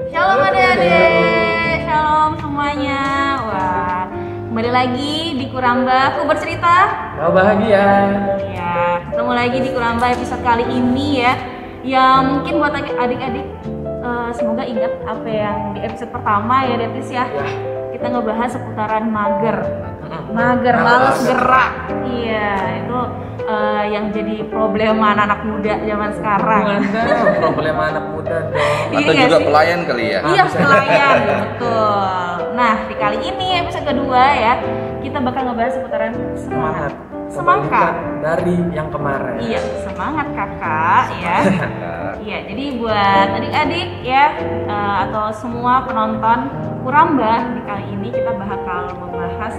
Shalom adik-adik, shalom semuanya. Wah, kembali lagi di Kuramba, aku bercerita. Kau bahagia. Ya, ketemu lagi di Kuramba episode kali ini ya. Yang mungkin buat adik-adik semoga ingat apa yang di episode pertama ya, Detis ya. Kita ngebahas seputaran mager, males gerak. Iya, itu yang jadi problema anak muda zaman sekarang. Problema anak muda dong. Atau Iya juga sih? pelayan kali ya? Iya, pelayan, betul. Nah, di kali ini episode kedua ya, kita bakal ngebahas seputaran semangat. Semangat. Dari yang kemarin. Iya, semangat kakak ya. Iya, jadi buat adik-adik ya atau semua penonton Kuramba, di kali ini kita bakal membahas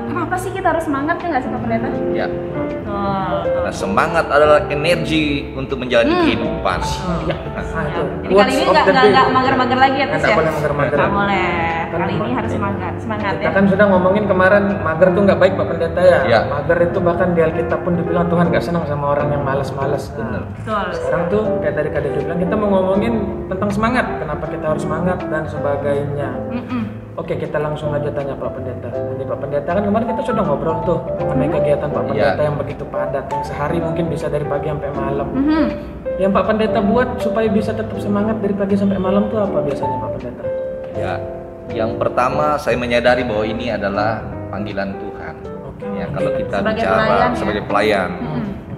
kenapa sih kita harus semangat ya nggak sih Pak Pendeta? Ya. Betul. Nah, semangat adalah energi untuk menjalani kehidupan. Iya. Jadi kali ini nggak mager-mager lagi ya, Tis ya? Nggak boleh mager-mager. Nggak boleh. Kali ini harus semangat Kita ya. kan sudah ngomongin kemarin mager tuh nggak baik Pak Pendeta ya. Iya. Mager itu bahkan di Alkitab pun dibilang Tuhan nggak senang sama orang yang malas-malas. Benar. Betul. Sekarang tuh kayak tadi Kak Devi bilang kita mau ngomongin tentang semangat. Kenapa kita harus semangat dan sebagainya. Oke, kita langsung aja tanya Pak Pendeta. Jadi Pak Pendeta kan kemarin kita sudah ngobrol tuh mengenai kegiatan Pak Pendeta yang begitu padat, yang sehari mungkin bisa dari pagi sampai malam. Yang Pak Pendeta buat supaya bisa tetap semangat dari pagi sampai malam tuh apa biasanya Pak Pendeta? Ya. Yang pertama saya menyadari bahwa ini adalah panggilan Tuhan. Oke. Ya, kalau kita Sebagai bicara pelayan, ya? sebagai pelayan,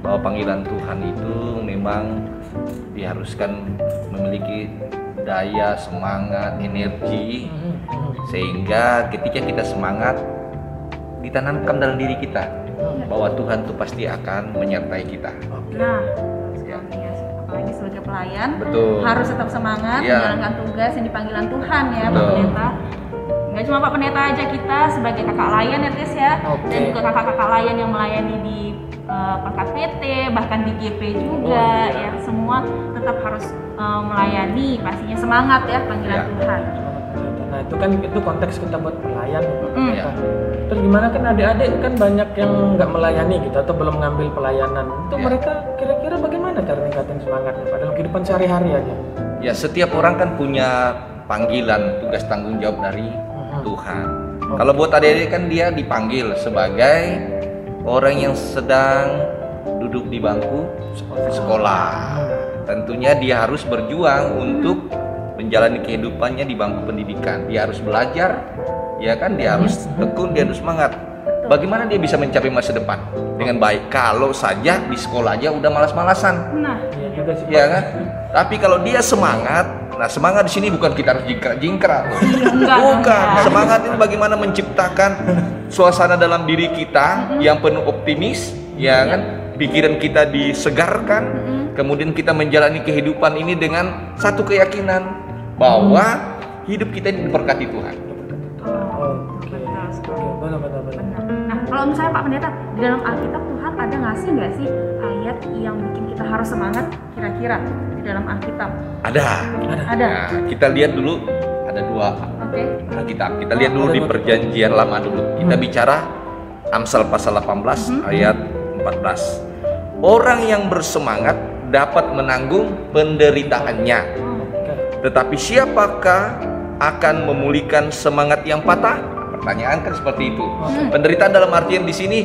bahwa panggilan Tuhan itu memang diharuskan memiliki daya, semangat, energi, sehingga ketika kita semangat ditanamkan dalam diri kita bahwa Tuhan itu pasti akan menyertai kita. Nah, sebenarnya apalagi sebagai pelayan Betul. harus tetap semangat Iya. menjalankan tugas yang dipanggilan Tuhan ya Pak Betul. Pendeta. Nggak cuma Pak Pendeta aja, kita sebagai kakak layan ya Tis ya, Oke. dan juga kakak-kakak layan yang melayani di Perkat PT, bahkan di GP juga ya, semua tetap harus melayani, pastinya semangat ya panggilan Iya. Tuhan. Nah itu kan itu konteks kita buat pelayan Pak Mm. Pendeta. Terus gimana kan adik-adik kan banyak yang nggak melayani gitu atau belum ngambil pelayanan. Itu Ya. mereka kira-kira bagaimana cara ningkatin semangatnya Pak dalam kehidupan sehari-hari aja? Ya, setiap orang kan punya panggilan, tugas tanggung jawab dari Tuhan. Kalau buat adik-adik kan dia dipanggil sebagai orang yang sedang duduk di bangku sekolah. Tentunya dia harus berjuang untuk menjalani kehidupannya di bangku pendidikan. Dia harus belajar, ya kan? Dia harus tekun, dia harus semangat. Bagaimana dia bisa mencapai masa depan dengan baik kalau saja di sekolah aja udah malas-malasan? Nah, Iya juga sih. Ya kan? Tapi kalau dia semangat, nah semangat di sini bukan kita harus jingkrak-jingkrak. Bukan. Semangat ini bagaimana menciptakan suasana dalam diri kita yang penuh optimis, ya kan? Pikiran kita disegarkan, kemudian kita menjalani kehidupan ini dengan satu keyakinan bahwa hidup kita ini diberkati Tuhan. Oke. Benar. benar. Nah, kalau misalnya Pak Pendeta, di dalam Alkitab Tuhan ada nggak sih ayat yang bikin kita harus semangat kira-kira di dalam Alkitab? Ada. Ada. Nah, kita lihat dulu ada dua Oke. Alkitab. Kita lihat dulu di Perjanjian Lama dulu. Kita bicara Amsal pasal 18 ayat 14. Orang yang bersemangat dapat menanggung penderitaannya. Tetapi siapakah akan memulihkan semangat yang patah? Pertanyaan kan seperti itu. Penderitaan dalam artian di sini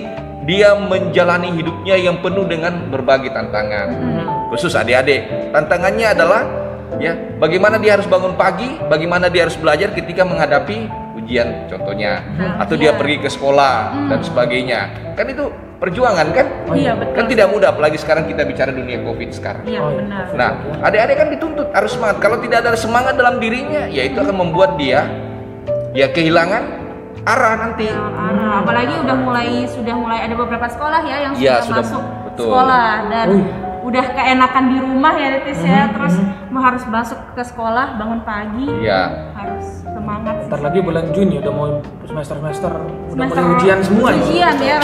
dia menjalani hidupnya yang penuh dengan berbagai tantangan. Khusus adik-adik, tantangannya adalah ya bagaimana dia harus bangun pagi, bagaimana dia harus belajar ketika menghadapi ujian contohnya, atau dia pergi ke sekolah dan sebagainya. Kan itu perjuangan kan? Iya, betul. Kan tidak mudah, apalagi sekarang kita bicara dunia Covid sekarang. Iya, benar. Nah, adik-adik kan dituntut harus semangat. Kalau tidak ada semangat dalam dirinya, ya itu akan membuat dia ya kehilangan arah nanti. Arah. Apalagi sudah mulai ada beberapa sekolah ya yang Iya, sudah sudah, masuk betul. sekolah dan udah keenakan di rumah ya Tis ya, terus harus masuk ke sekolah, bangun pagi, Iya. harus semangat sih. Ntar lagi bulan Juni udah mau semester udah mulai ujian semua. Ujian ya.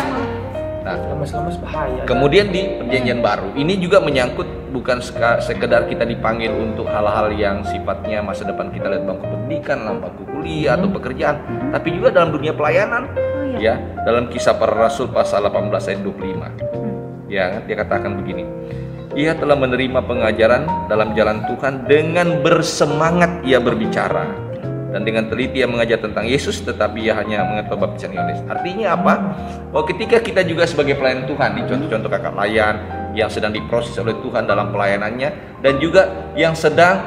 Nah, lemes-lemes bahaya. kemudian di Perjanjian Baru ini juga menyangkut bukan sekedar kita dipanggil untuk hal-hal yang sifatnya masa depan kita lihat bangku pendidikan, bangku kuliah atau pekerjaan, tapi juga dalam dunia pelayanan. Ya, dalam Kisah Para Rasul pasal 18 ayat 25. Ya, dia katakan begini. ia telah menerima pengajaran dalam jalan Tuhan, dengan bersemangat ia berbicara, dan dengan teliti ia mengajar tentang Yesus, tetapi ia hanya mengetahui baptisan Yohanes. Artinya apa? Bahwa ketika kita juga sebagai pelayan Tuhan, di contoh-contoh kakak layan yang sedang diproses oleh Tuhan dalam pelayanannya, dan juga yang sedang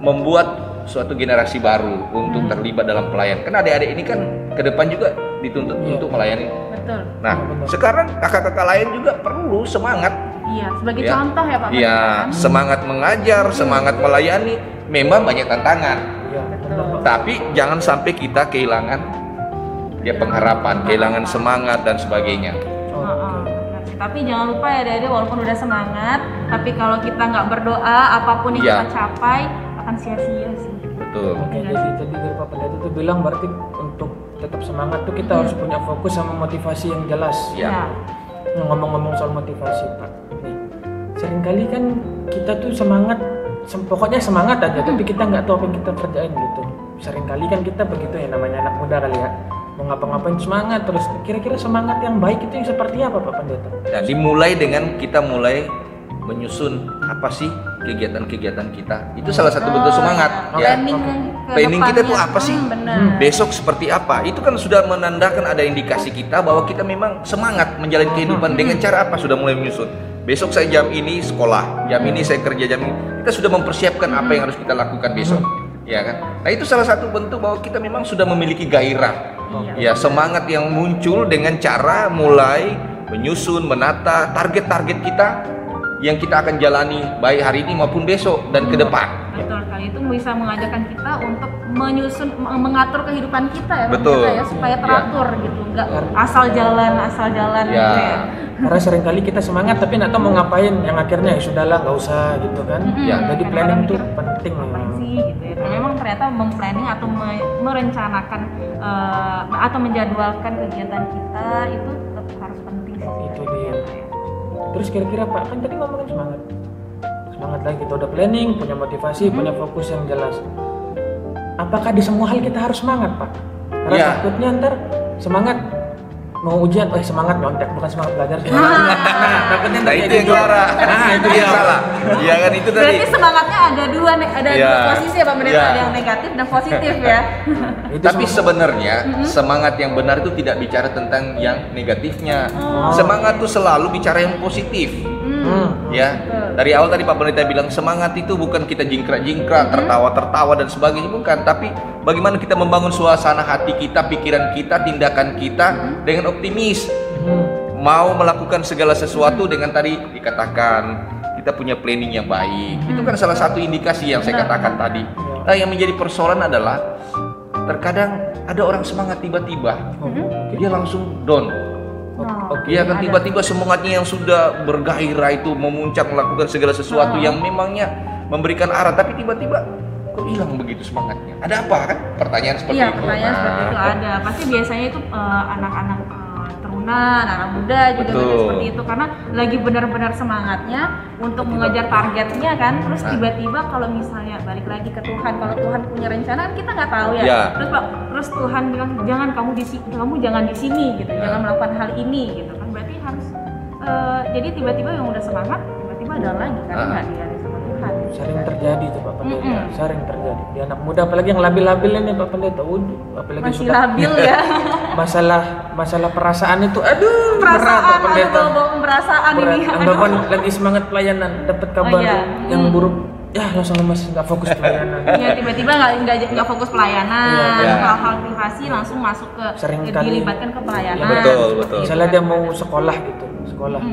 membuat suatu generasi baru untuk terlibat dalam pelayan. Karena adik-adik ini kan ke depan juga dituntut untuk melayani. Betul. Nah, sekarang kakak-kakak lain juga perlu semangat. Iya, sebagai contoh ya Pak. Iya, semangat mengajar, semangat melayani. Memang banyak tantangan. Iya, benar, Pak. Tapi jangan sampai kita kehilangan pengharapan, kehilangan semangat dan sebagainya. Tapi jangan lupa ya adik-adik, walaupun udah semangat, tapi kalau kita nggak berdoa, apapun yang kita capai akan sia-sia sih. Betul. Oke, jadi tadi dari Pak Pendeta itu bilang berarti untuk tetap semangat tuh kita harus punya fokus sama motivasi yang jelas. Ya. Ngomong-ngomong soal motivasi Pak, nih seringkali kan kita tuh semangat, pokoknya semangat aja, tapi kita nggak tahu apa yang kita kerjain gitu. Seringkali kan kita begitu ya, namanya anak muda kali ya, mau ngapa-ngapain semangat terus. Kira-kira semangat yang baik itu yang seperti apa Pak Pendeta? Nah, dimulai dengan kita mulai menyusun apa sih kegiatan-kegiatan kita. Itu salah satu bentuk semangat. Planning kita tuh apa sih? Besok seperti apa? Itu kan sudah menandakan ada indikasi kita bahwa kita memang semangat menjalani kehidupan. Dengan cara apa? Sudah mulai menyusun. Besok saya jam ini sekolah, jam ini saya kerja, jam ini. Kita sudah mempersiapkan apa yang harus kita lakukan besok. Ya kan? Nah, itu salah satu bentuk bahwa kita memang sudah memiliki gairah. Ya, semangat yang muncul dengan cara mulai menyusun, menata target-target kita yang kita akan jalani baik hari ini maupun besok dan ke depan. Betul sekali, itu bisa mengajarkan kita untuk menyusun, mengatur kehidupan kita ya, betul. Kita ya, supaya teratur gitu, nggak asal jalan gitu ya. Karena seringkali kita semangat tapi nggak tahu mau ngapain, yang akhirnya ya sudahlah nggak usah gitu kan. Jadi planning itu penting sih gitu ya. Karena memang ternyata memplanning atau merencanakan atau menjadwalkan kegiatan kita itu tetap harus penting sih. Itu dia. Terus kira-kira Pak, kan tadi ngomongin semangat lagi, kita udah planning, punya motivasi, punya fokus yang jelas. Apakah di semua hal kita harus semangat Pak? Karena takutnya ntar semangat mau ujian, semangat nyontek, bukan semangat belajar, semangat. Takutnya Nah, itu yang Clara. Itu yang salah. Iya kan, itu tadi. Berarti semangatnya ada dua posisi ya Pak Pendeta, ada yang negatif dan positif ya. Tapi sebenarnya semangat yang benar itu tidak bicara tentang yang negatifnya. Semangat itu selalu bicara yang positif. Ya, dari awal tadi Pak Pendeta bilang semangat itu bukan kita jingkrak-jingkrak, tertawa-tertawa dan sebagainya, bukan. Tapi bagaimana kita membangun suasana hati kita, pikiran kita, tindakan kita dengan optimis. Mau melakukan segala sesuatu dengan tadi dikatakan kita punya planning yang baik. Itu kan salah satu indikasi yang saya katakan tadi. Nah, yang menjadi persoalan adalah terkadang ada orang semangat tiba-tiba dia langsung down. Iya kan, tiba-tiba semangatnya yang sudah bergairah itu memuncak melakukan segala sesuatu yang memangnya memberikan arah, tapi tiba-tiba kok hilang begitu semangatnya. Ada apa kan? Pertanyaan seperti itu. Iya, pertanyaan seperti itu ada. Pasti biasanya itu anak-anak turunan, anak muda juga seperti itu, karena lagi benar-benar semangatnya untuk mengejar targetnya kan, terus tiba-tiba kalau misalnya balik lagi ke Tuhan, kalau Tuhan punya rencana kan kita nggak tahu ya. Terus Tuhan bilang jangan kamu jangan di sini gitu, jangan melakukan hal ini gitu kan, berarti harus jadi tiba-tiba yang udah semangat tiba-tiba ada lagi karena nggak diari sama Tuhan. Sering terjadi tuh Pak Pendeta, sering terjadi di anak muda, apalagi yang labil-labil ini Pak Pendeta. Apalagi masih sudah labil ya. masalah perasaan itu, berat Pak Pendeta. Perasaan ini. Bahkan lagi semangat pelayanan, dapat kabar yang buruk, ya langsung lemas, nggak fokus pelayanan. Iya, tiba-tiba nggak fokus pelayanan, hal-hal privasi langsung masuk ke dilibatkan ke pelayanan. Betul. Misalnya dia mau sekolah gitu,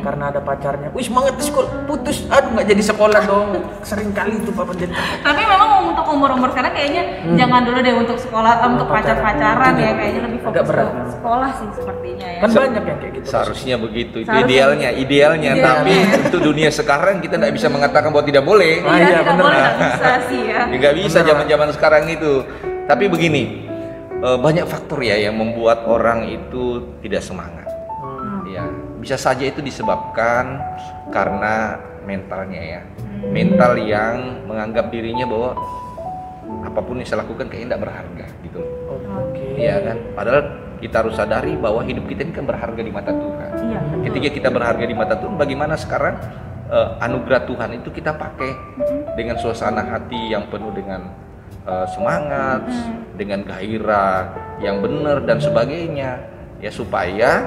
karena ada pacarnya, wih semangat sekolah, putus, nggak jadi sekolah dong. Sering kali itu Pak Pendeta. Tapi memang untuk umur-umur sekarang kayaknya jangan dulu deh untuk sekolah, untuk pacaran ya, kayaknya lebih fokus ke sekolah sih sepertinya ya. Kan banyak yang kayak gitu. Seharusnya begitu, itu idealnya. Tapi untuk dunia sekarang kita tidak bisa mengatakan bahwa tidak boleh. Iya, tidak boleh, nggak bisa sih ya. Nggak bisa zaman-zaman sekarang itu. Tapi begini, banyak faktor ya yang membuat orang itu tidak semangat. Ya, bisa saja itu disebabkan karena mentalnya ya. Mental yang menganggap dirinya bahwa apapun yang saya lakukan kayaknya tidak berharga gitu. Iya kan? Padahal kita harus sadari bahwa hidup kita ini kan berharga di mata Tuhan. Ketika kita berharga di mata Tuhan, bagaimana sekarang anugerah Tuhan itu kita pakai dengan suasana hati yang penuh dengan semangat, dengan gairah yang benar dan sebagainya, ya supaya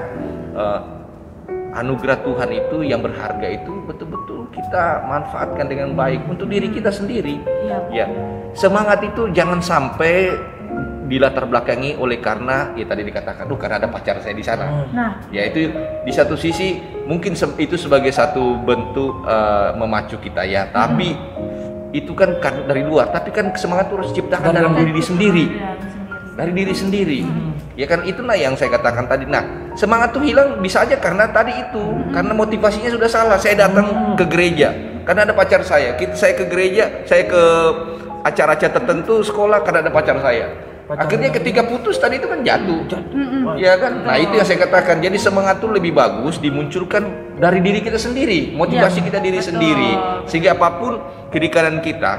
anugerah Tuhan itu yang berharga itu betul-betul kita manfaatkan dengan baik untuk diri kita sendiri. Ya, semangat itu jangan sampai dilatar belakangi oleh karena ya tadi dikatakan, karena ada pacar saya di sana. Ya itu di satu sisi mungkin itu sebagai satu bentuk memacu kita ya, tapi itu kan dari luar, tapi kan semangat itu harus diciptakan dalam diri sendiri. Dari diri sendiri. Ya kan itulah yang saya katakan tadi. Nah, semangat tuh hilang bisa aja karena tadi itu, karena motivasinya sudah salah. Saya datang ke gereja karena ada pacar saya. Saya ke gereja, saya ke acara-acara tertentu sekolah karena ada pacar saya. Akhirnya ketika putus tadi itu kan jatuh. Ya kan? Nah, itu yang saya katakan. Jadi semangat itu lebih bagus dimunculkan dari diri kita sendiri, motivasi kita diri sendiri. Sehingga apapun kiri kanan kita,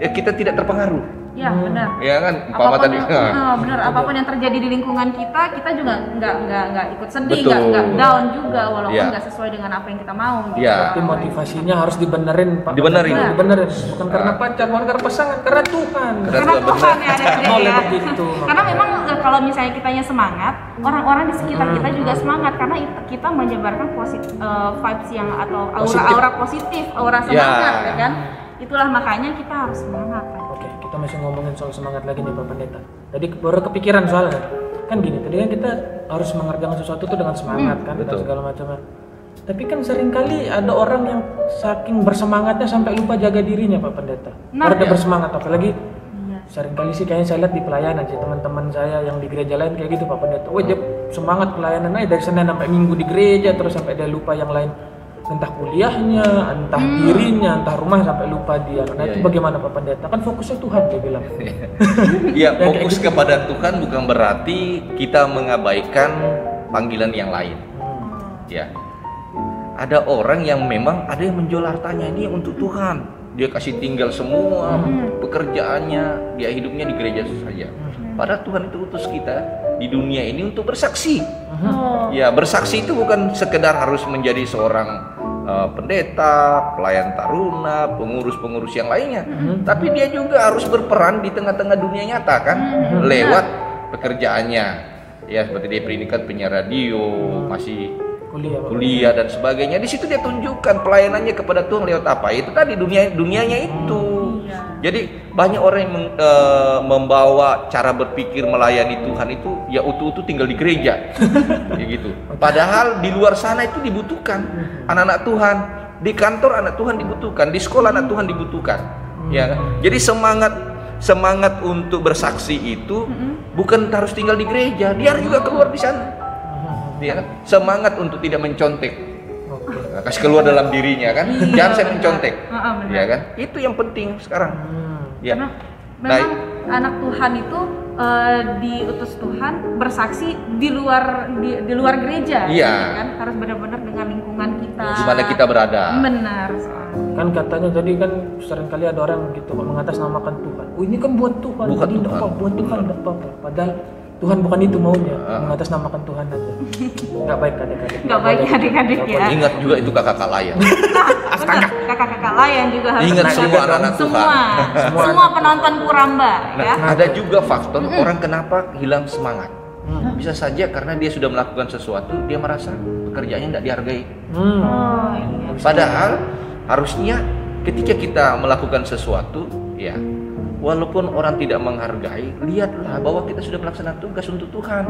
ya kita tidak terpengaruh. Ya benar. Ya kan, apapun benar. Apapun yang terjadi di lingkungan kita juga nggak ikut sedih, nggak down juga, walaupun nggak sesuai dengan apa yang kita mau. Gitu. Itu motivasinya harus dibenerin, Pak. Dibenerin. Bukan karena pacar, bukan karena pasangan, karena Tuhan. Karena Tuhan ya ada begitu. Karena memang kalau misalnya kitanya semangat, orang-orang di sekitar kita juga semangat karena kita menyebarkan vibes yang atau aura positif, aura semangat, ya kan? Itulah makanya kita harus semangat. Oke, kita masih ngomongin soal semangat lagi nih Pak Pendeta. Tadi baru kepikiran soalnya kan gini, tadi kan kita harus mengerjakan sesuatu tuh dengan semangat kan dan segala macamnya. Tapi kan seringkali ada orang yang saking bersemangatnya sampai lupa jaga dirinya Pak Pendeta. Baru bersemangat, apalagi seringkali sih kayaknya saya lihat di pelayanan sih, teman-teman saya yang di gereja lain kayak gitu Pak Pendeta. Wah, dia semangat pelayanan aja dari Senin sampai Minggu di gereja, terus sampai dia lupa yang lain. Entah kuliahnya, entah dirinya, entah rumah, sampai lupa dia. Nah itu bagaimana Pak Pendeta? Kan fokusnya Tuhan dia bilang. Iya, fokus kepada Tuhan bukan berarti kita mengabaikan panggilan yang lain. Ya, ada orang yang memang ada yang menjual hartanya ini untuk Tuhan. Dia kasih tinggal semua pekerjaannya, dia hidupnya di gereja saja. Padahal Tuhan itu utus kita di dunia ini untuk bersaksi. Ya, bersaksi itu bukan sekedar harus menjadi seorang pendeta, pelayan taruna, pengurus-pengurus yang lainnya, tapi dia juga harus berperan di tengah-tengah dunia nyata kan, lewat pekerjaannya. Ya, seperti dia pendidikan penyiar radio, masih kuliah dan sebagainya. Di situ dia tunjukkan pelayanannya kepada Tuhan lewat apa? Itu tadi dunianya itu. Jadi banyak orang yang membawa cara berpikir melayani Tuhan itu ya utuh-utuh tinggal di gereja, kayak gitu. Padahal di luar sana itu dibutuhkan anak-anak Tuhan, di kantor anak Tuhan dibutuhkan, di sekolah anak Tuhan dibutuhkan. Ya, jadi semangat untuk bersaksi itu bukan harus tinggal di gereja, dia harus juga keluar di sana. Dia semangat untuk tidak mencontek. Nah, kasih keluar dalam dirinya kan, jangan saya mencontek, ya kan? Itu yang penting sekarang. Ya. Karena memang anak Tuhan itu diutus Tuhan bersaksi di luar gereja, kan? Harus benar-benar dengan lingkungan kita. Di mana kita berada. Benar. Kan katanya tadi kan seringkali ada orang gitu mengatasnamakan Tuhan. Oh ini kan buat Tuhan, bukan Tuhan. Buat Tuhan enggak apa-apa. Padahal Tuhan bukan itu maunya, mengatasnamakan Tuhan aja. Enggak baik adik-adik. Enggak baik adik-adik ya. Ingat juga itu kakak-kakak layan. Astaga, kakak-kakak layan juga harus. Ingat semua anak-anak Tuhan. Semua penonton Kuramba ya. Ada juga faktor orang kenapa hilang semangat. Bisa saja karena dia sudah melakukan sesuatu, dia merasa pekerjaannya tidak dihargai. Padahal harusnya ketika kita melakukan sesuatu, ya walaupun orang tidak menghargai, lihatlah bahwa kita sudah melaksanakan tugas untuk Tuhan.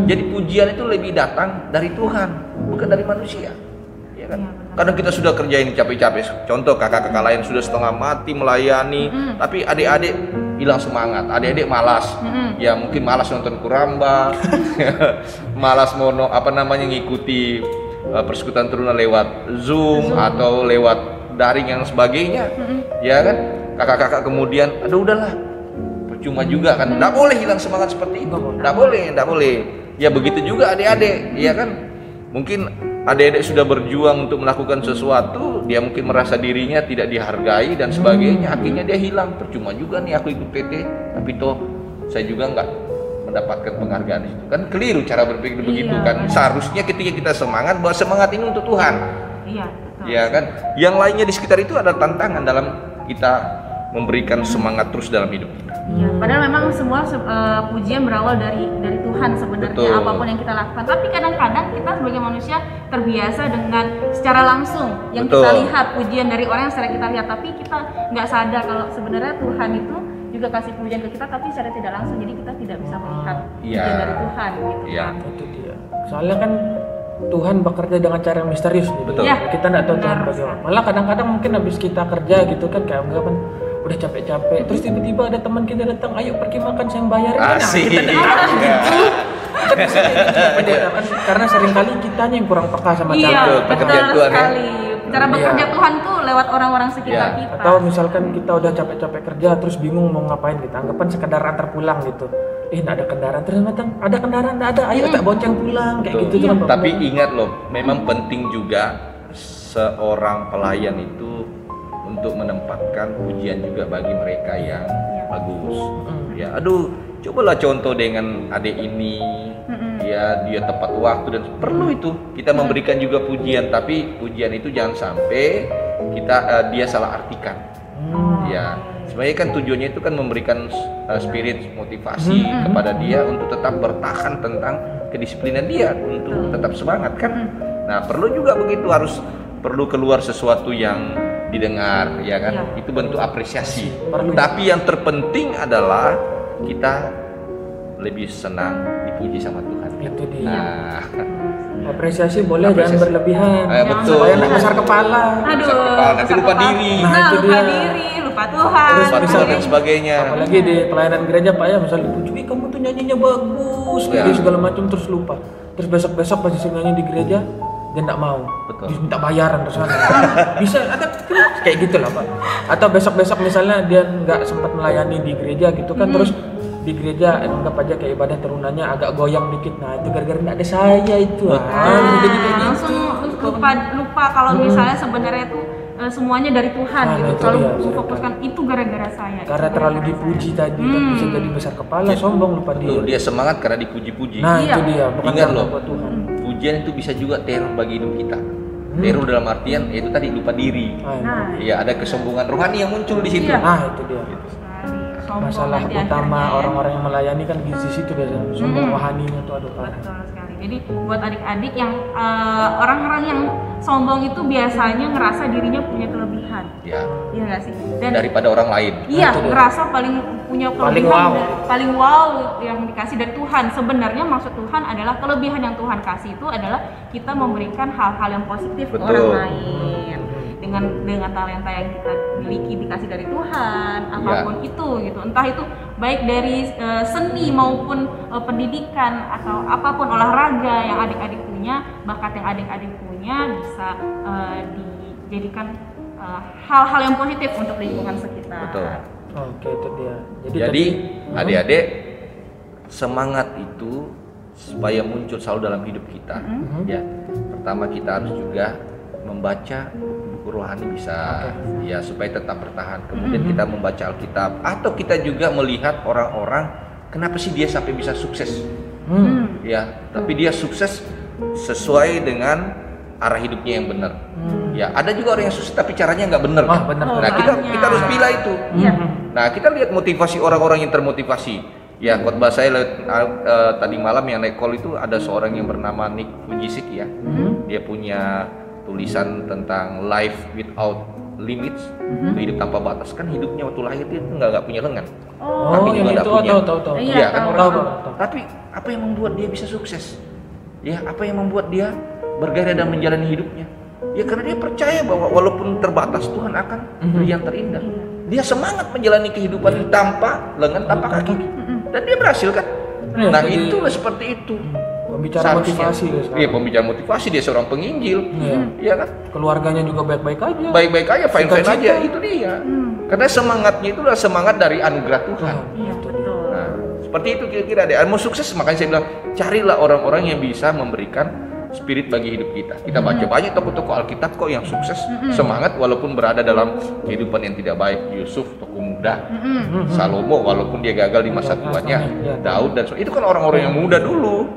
Jadi pujian itu lebih datang dari Tuhan, bukan dari manusia. Ya kan? Kadang kita sudah kerjain capek-capek. Contoh kakak-kakak lain sudah setengah mati melayani, tapi adik-adik hilang semangat. Adik-adik malas. Ya mungkin malas nonton Kuramba, malas ngikuti persekutuan teruna lewat Zoom atau lewat daring yang sebagainya. Ya kan? Kakak-kakak kemudian, aduh udahlah, percuma juga kan, nggak boleh hilang semangat seperti itu, nggak boleh. Ya begitu juga adik-adik, ya kan, mungkin adik-adik sudah berjuang untuk melakukan sesuatu, dia mungkin merasa dirinya tidak dihargai dan sebagainya, akhirnya dia hilang, percuma juga nih aku ikut PT, tapi toh saya juga nggak mendapatkan penghargaan itu, kan keliru cara berpikir begitu kan. Seharusnya ketika kita semangat, bahwa semangat ini untuk Tuhan. Iya, betul. Ya kan? Yang lainnya di sekitar itu ada tantangan dalam kita memberikan semangat terus dalam hidup kita. Iya, padahal memang semua pujian berawal dari Tuhan sebenarnya. Betul. Apapun yang kita lakukan. Tapi kadang-kadang kita sebagai manusia terbiasa dengan secara langsung yang Betul. kita lihat pujian dari orang yang secara kita lihat, tapi kita nggak sadar kalau sebenarnya Tuhan itu juga kasih pujian ke kita, tapi secara tidak langsung. Jadi kita tidak bisa melihat Iya. pujian dari Tuhan gitu Iya. kan. Itu dia. Soalnya kan Tuhan bekerja dengan cara yang misterius gitu. Betul. Iya. Kita nggak tahu Tuhan Benar bagaimana. sekali. Malah kadang-kadang mungkin habis kita kerja gitu kan, kayak anggapan udah capek-capek, terus tiba-tiba ada teman kita datang, ayo pergi makan saya yang bayarin. Nah, Asik. kita nggak tahu gitu. Kan bisa kayak gitu, pendeta. Kan karena seringkali kitanya yang kurang peka sama Iya, cara. Betul, pekerjaan betul Tuhan, ya. sekali. Cara Iya. bekerja Tuhan tuh lewat orang-orang sekitar Iya. kita. Atau misalkan kita udah capek-capek kerja terus bingung mau ngapain, kita anggapan sekedar antar pulang gitu. Nggak ada kendaraan, terus datang ada kendaraan, nggak ada, ayo tak bonceng pulang kayak Betul. gitu tuh kan, Pak. Tapi ingat loh, memang penting juga seorang pelayan itu untuk menempatkan pujian juga bagi mereka yang bagus. Ya, aduh, cobalah contoh dengan adik ini. Ya, dia tepat waktu dan perlu itu kita memberikan juga pujian, tapi pujian itu jangan sampai kita dia salah artikan. Ya, sebenarnya kan tujuannya itu kan memberikan spirit motivasi kepada dia untuk tetap bertahan tentang kedisiplinan dia untuk tetap semangat kan. Nah, perlu juga begitu, harus perlu keluar sesuatu yang didengar, ya kan? Iya. Itu bentuk apresiasi. Perlu. Tapi yang terpenting adalah kita lebih senang dipuji sama Tuhan. Itu dia. Nah, Apresiasi boleh, Apresiasi. jangan berlebihan. betul. Supaya nggak besar kepala. Aduh, Besar kepala, nanti lupa kepala. diri. Nah, Nah, itu lupa dia. diri, lupa Tuhan. Terus lupa Tuhan misalnya- dan sebagainya. Apalagi di pelayanan gereja Pak ya, misalnya dipuji, "Wih, kamu tuh nyanyinya bagus, Ya. gitu, segala macam," terus lupa. Terus besok-besok pas disuruh nyanyi di gereja, dia nggak mau. Betul. Dia minta bayaran terus sana. Bisa ada kayak gitu lah Pak. Atau besok-besok misalnya dia nggak sempat melayani di gereja gitu kan, terus di gereja anggap aja kayak ibadah terunanya agak goyang dikit. Nah, itu gara-gara nggak ada saya itu. Jadi kayak gitu. Langsung lupa kalau misalnya sebenarnya itu semuanya dari Tuhan Nah, gitu. itu Selalu dia, memfokuskan itu gara-gara saya. Karena itu terlalu gara-gara dipuji saya. tadi kan bisa jadi besar kepala, sombong, lupa Betul, diri. dia semangat karena dipuji-puji. Nah, Iya. itu dia, bukan Ingat karena loh. buat Tuhan. Pujian itu bisa juga teror bagi hidup kita. Teror dalam artian yaitu tadi lupa diri. Nah, Ya, ada kesombongan rohani yang muncul di situ. Iya. Nah, itu dia. sombong Masalah nanti utama akhirnya. orang-orang yang melayani kan di situ biasanya sombong rohaninya tuh, aduh parah. Betul sekali. Jadi buat adik-adik yang orang-orang yang sombong itu biasanya ngerasa dirinya punya kelebihan. Ya, Iya nggak sih? Dan daripada orang lain. iya, itu dia. ngerasa paling punya Paling kelebihan, wow. paling wow yang dikasih dari Tuhan. Sebenarnya maksud Tuhan adalah kelebihan yang Tuhan kasih itu adalah kita memberikan hal-hal yang positif ke Betul. orang lain. Dengan talenta yang kita miliki dikasih dari Tuhan, apapun itu gitu. Entah itu baik dari seni maupun pendidikan atau apapun, olahraga yang adik-adik punya, bakat yang adik-adik punya bisa dijadikan hal-hal yang positif untuk lingkungan sekitar. Betul. Oke, itu dia. Jadi adik-adik, semangat itu supaya muncul selalu dalam hidup kita. Ya, pertama kita harus juga membaca buku rohani bisa, ya supaya tetap bertahan. Kemudian kita membaca Alkitab, atau kita juga melihat orang-orang kenapa sih dia sampai bisa sukses. Ya, tapi dia sukses sesuai dengan arah hidupnya yang benar. Ya, ada juga orang yang sukses tapi caranya nggak benar. Wah, benar. Nah, kita harus pilih itu. Iya. Nah, kita lihat motivasi orang-orang yang termotivasi. Ya, khotbah saya tadi malam yang naik call itu ada seorang yang bernama Nick Vujicic ya. Dia punya tulisan tentang life without limits, hidup tanpa batas. Kan hidupnya waktu lahir dia nggak punya lengan. Oh, Kaki yang juga nggak itu punya. tahu. Iya, Iya, kan tahu, orang tahu. Tapi apa yang membuat dia bisa sukses? Ya, apa yang membuat dia bergairah dan menjalani hidupnya? Ya karena dia percaya bahwa walaupun terbatas Tuhan akan beri yang terindah. Dia semangat menjalani kehidupan tanpa lengan, tanpa kaki. Dan dia berhasil kan? Iya, Nah, jadi- itulah seperti itu. Pembicara Seharusnya. motivasi ya sekarang. Iya, pembicara motivasi, dia seorang penginjil. Iya. Iya kan? Keluarganya juga baik-baik aja. Baik-baik aja, fine-fine Cita-cita. aja, itu dia. Karena semangatnya itu adalah semangat dari anugerah Tuhan. Iya, betul. Nah, seperti itu kira-kira deh. Mau sukses, makanya saya bilang carilah orang-orang yang bisa memberikan spirit bagi hidup kita. Kita baca banyak tokoh-tokoh Alkitab kok yang sukses, semangat walaupun berada dalam kehidupan yang tidak baik. Yusuf, tokoh muda. Salomo walaupun dia gagal di masa tuanya. Daud dan itu kan orang-orang yang muda dulu.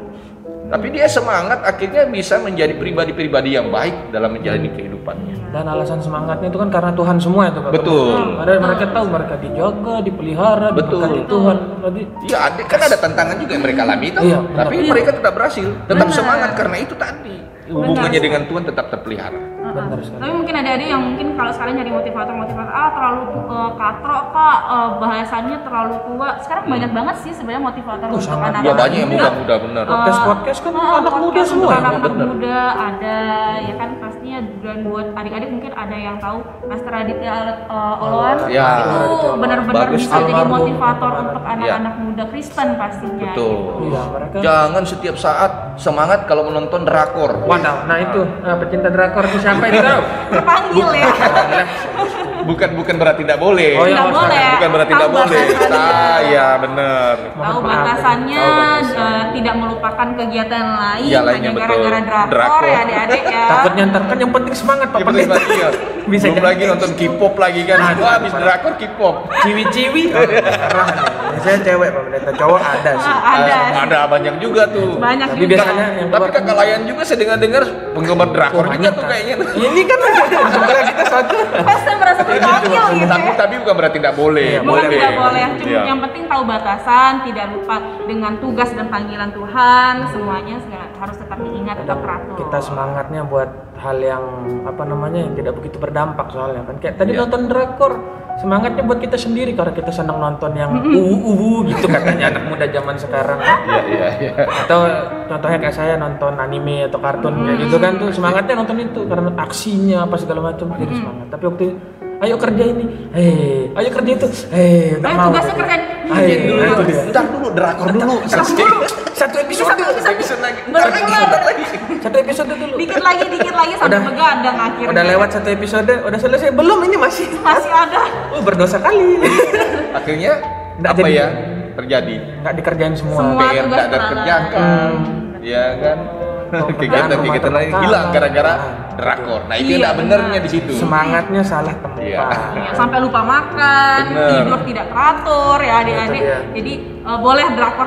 Tapi dia semangat akhirnya bisa menjadi pribadi-pribadi yang baik dalam menjalani kehidupannya. Dan alasan semangatnya itu kan karena Tuhan semua itu Pak. Betul. Karena mereka tahu mereka dijaga, dipelihara, Betul. diberkati Tuhan. Jadi Ya, kan ada tantangan juga yang mereka alami itu, Iya, tapi benar. mereka tetap berhasil, tetap Benar. semangat karena itu tadi hubungannya dengan Tuhan tetap terpelihara. benar sekali. Tapi mungkin ada yang mungkin kalau sekarang nyari motivator terlalu katro kak, bahasannya terlalu tua. Sekarang banyak banget sih sebenarnya motivator untuk sangat. anak-anak Ya banyak yang muda-muda benar. Podcast kan anak muda podcast semua. untuk anak-anak bener. muda ada ya kan pastinya, dan buat adik-adik mungkin ada yang tahu Master Aditya Oloan Ya. itu benar-benar Bagus bisa tuh. jadi Almarhum. motivator untuk anak-anak muda Kristen pastinya. Betul. Gitu. Iya, mereka. Jangan setiap saat semangat kalau menonton drakor. Waduh, nah itu pecinta drakor itu siapa itu tahu? Terpanggil ya. Bukan berarti tidak boleh. Oh, iya, Nggak boleh. Bukan berarti Tahu tidak boleh. batasannya. Ya benar. Tahu Mohon maaf, batasannya, tahu batasan. tidak melupakan kegiatan lain, Iya, lainnya hanya betul. gara-gara drakor Drakor. ya adik-adik ya. Takutnya ntar kan yang penting semangat Pak Ya, betul, Pendeta. iya. Bisa Belum jadi. lagi nonton K-pop lagi kan. Aduh, Wah, habis parah. drakor K-pop. Ciwi-ciwi. Parah. Saya cewek Pak Pendeta, cowok ada sih. Ada. Ada banyak juga tuh. Banyak Tapi juga. biasanya yang Tapi keluar- kakak Layan juga saya dengar penggemar drakor juga banyak, tuh Kak. kayaknya. Ini kan sebenarnya kita satu. Pasti merasa terpanggil gitu ya. Tapi bukan berarti tidak boleh. Iya, Bukan tidak boleh, cuma Iya. yang penting tahu batasan, tidak lupa dengan tugas dan panggilan Tuhan, semuanya harus tetap diingat, tetap teratur. Kita semangatnya buat hal yang apa namanya yang tidak begitu berdampak soalnya kan kayak tadi Iya. nonton drakor semangatnya buat kita sendiri karena kita senang nonton yang gitu katanya anak muda zaman sekarang Iya. atau contohnya kayak saya nonton anime atau kartun kayak gitu kan tuh semangatnya nonton itu karena aksinya apa segala macam jadi semangat tapi waktu ayo kerja ini ayo kerja itu nggak Ayo, mau tugasnya gitu. kerjain. Ayo, Dulu, nah, itu dia. bentar dulu drakor dulu. Satu episode lagi. satu episode dulu Dikit lagi sampai Udah. begadang akhirnya. udah lewat satu episode udah selesai belum ini masih Masih ada. berdosa kali Akhirnya Nggak apa jadi. ya terjadi? nggak dikerjain semua Semua PR tugas tidak terkerjakan. Ya kan? Kegiatan lain hilang gara-gara drakor. Nah, itu Iya, enggak benernya di situ. semangatnya salah tempat Iya. Ya, sampai lupa makan, Bener. tidur tidak teratur ya adik-adik. Itu dia. Jadi boleh drakor,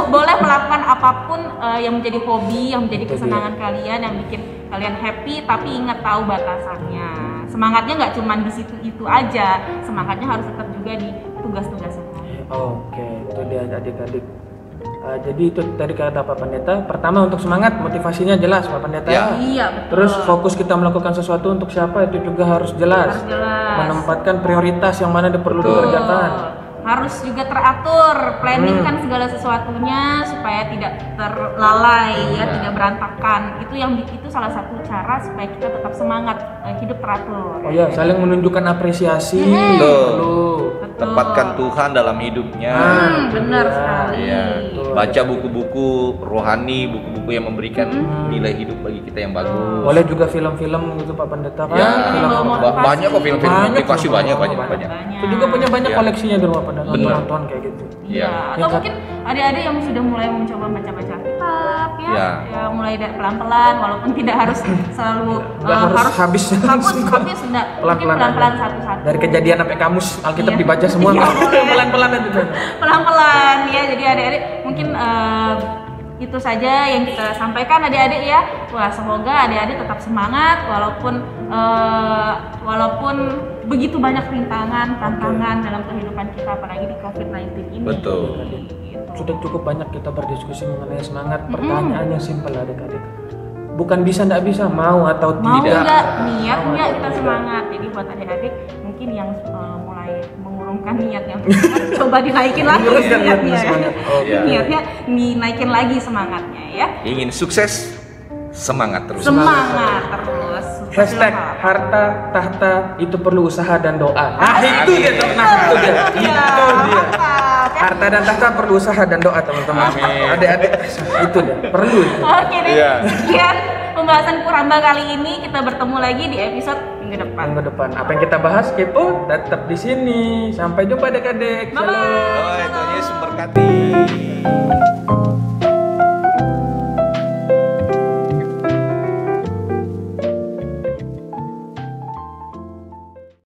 boleh melakukan apapun yang menjadi hobi, yang menjadi kesenangan kalian, yang bikin kalian happy, tapi ingat tahu batasannya. Semangatnya nggak cuma di situ itu aja, semangatnya harus tetap juga di tugas-tugas lain. Oke, itu dia adik-adik. Jadi itu tadi kata Pak Pendeta. Pertama untuk semangat, motivasinya jelas Pak Pendeta. Ya. Iya betul. Terus fokus kita melakukan sesuatu untuk siapa itu juga harus jelas. Harus jelas. Menempatkan prioritas yang mana perlu Betul. dikerjakan. Harus juga teratur, planning kan segala sesuatunya supaya tidak terlalai ya, tidak berantakan. Itu salah satu cara supaya kita tetap semangat, hidup teratur. Oh ya, saling menunjukkan apresiasi. Betul. Perlu. Betul. Tempatkan Tuhan dalam hidupnya. Benar Iya. sekali. Iya. Betul. Baca buku-buku rohani, buku-buku yang memberikan nilai hidup bagi kita yang bagus. Boleh juga film-film gitu Pak Pendeta kan. Ya, Film Film apa? motivasi. banyak kok film-film Banyak, motivasi banyak. Banyak. Itu juga punya banyak Iya. koleksinya di rumah Pendeta. Bener. Nonton kayak gitu. Iya. Iya. Atau Ya, mungkin adik-adik yang sudah mulai mencoba baca-baca kitab ya, Iya. ya mulai dari pelan-pelan, walaupun tidak harus selalu Nggak harus habis langsung. habis enggak. Mungkin Pelan-pelan pelan-pelan aja. satu-satu. Dari kejadian sampai kamus Alkitab Iya. dibaca semua. Iya, boleh. Pelan-pelan aja. Pelan-pelan ya. Jadi adik-adik mungkin itu saja yang kita sampaikan adik-adik ya. Wah, semoga adik-adik tetap semangat walaupun begitu banyak rintangan, tantangan dalam kehidupan kita apalagi di COVID-19 ini. Betul. Gitu. Sudah cukup banyak kita berdiskusi mengenai semangat. Pertanyaannya simpel adik-adik. Bukan bisa nggak bisa, mau atau Mau tidak. nggak niat Mau nggak atau kita tidak. semangat. Jadi buat adik-adik mungkin yang mulai mengurungkan niatnya coba dinaikin lagi Mengurungkan niatnya niatnya ya. semangat. Iya. Niatnya dinaikin lagi semangatnya ya. Ingin sukses, semangat terus. Semangat terus. Hashtag harta tahta itu perlu usaha dan doa. Nah itu dia tuh. Nah itu dia. Iya, Itu dia. mantap. Harta dan tahta perlu usaha dan doa teman-teman. Amin. Adik-adik itu dia. Perlu itu. Oke deh, Iya. sekian pembahasan Kuramba kali ini. Kita bertemu lagi di episode minggu depan. Minggu depan. Apa yang kita bahas kepo tetap di sini. Sampai jumpa adik-adik. Bye-bye. Shalom.